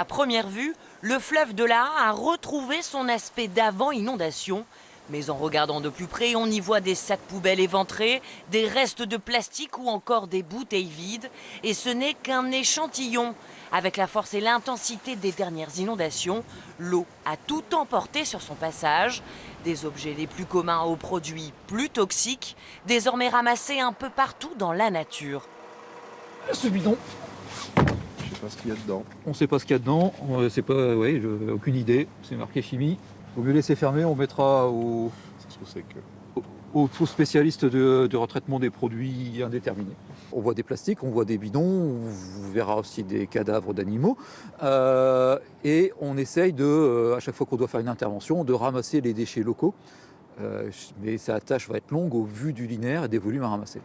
À première vue, le fleuve de l'Aa a retrouvé son aspect d'avant inondation. Mais en regardant de plus près, on y voit des sacs poubelles éventrés, des restes de plastique ou encore des bouteilles vides. Et ce n'est qu'un échantillon. Avec la force et l'intensité des dernières inondations, l'eau a tout emporté sur son passage. Des objets les plus communs aux produits plus toxiques, désormais ramassés un peu partout dans la nature. Ce bidon, Je sais pas ce qu'il y a dedans. on ne sait pas ce qu'il y a dedans, c'est pas, ouais, aucune idée, c'est marqué chimie. Vaut mieux laisser fermer, on mettra C'est ce que c'est que. aux spécialistes de retraitement des produits indéterminés. On voit des plastiques, on voit des bidons, on verra aussi des cadavres d'animaux. Et on essaye à chaque fois qu'on doit faire une intervention, de ramasser les déchets locaux. Mais sa tâche va être longue au vu du linéaire et des volumes à ramasser.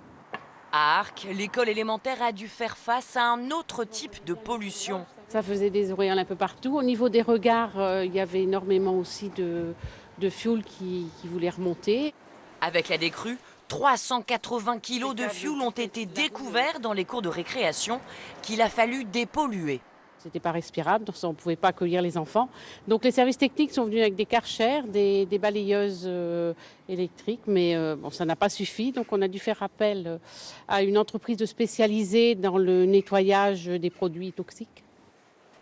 À Arques, l'école élémentaire a dû faire face à un autre type de pollution. Ça faisait des auréoles un peu partout. Au niveau des regards, il y avait énormément aussi de fioul qui voulait remonter. Avec la décrue, 380 kilos de fioul ont été découverts dans les cours de récréation qu'il a fallu dépolluer. C'était pas respirable, donc on ne pouvait pas accueillir les enfants. Donc les services techniques sont venus avec des karchers, des balayeuses électriques, mais bon, ça n'a pas suffi. Donc on a dû faire appel à une entreprise spécialisée dans le nettoyage des produits toxiques.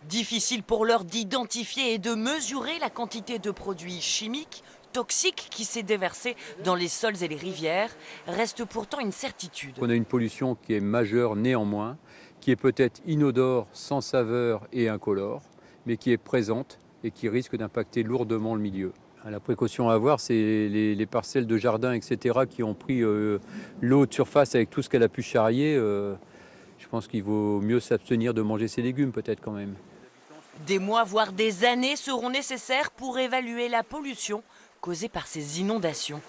Difficile pour l'heure d'identifier et de mesurer la quantité de produits chimiques, toxiques qui s'est déversée dans les sols et les rivières. Reste pourtant une certitude. On a une pollution qui est majeure néanmoins, qui est peut-être inodore, sans saveur et incolore, mais qui est présente et qui risque d'impacter lourdement le milieu. La précaution à avoir, c'est les parcelles de jardin, etc., qui ont pris l'eau de surface avec tout ce qu'elle a pu charrier. Je pense qu'il vaut mieux s'abstenir de manger ses légumes, peut-être quand même. Des mois, voire des années seront nécessaires pour évaluer la pollution causée par ces inondations.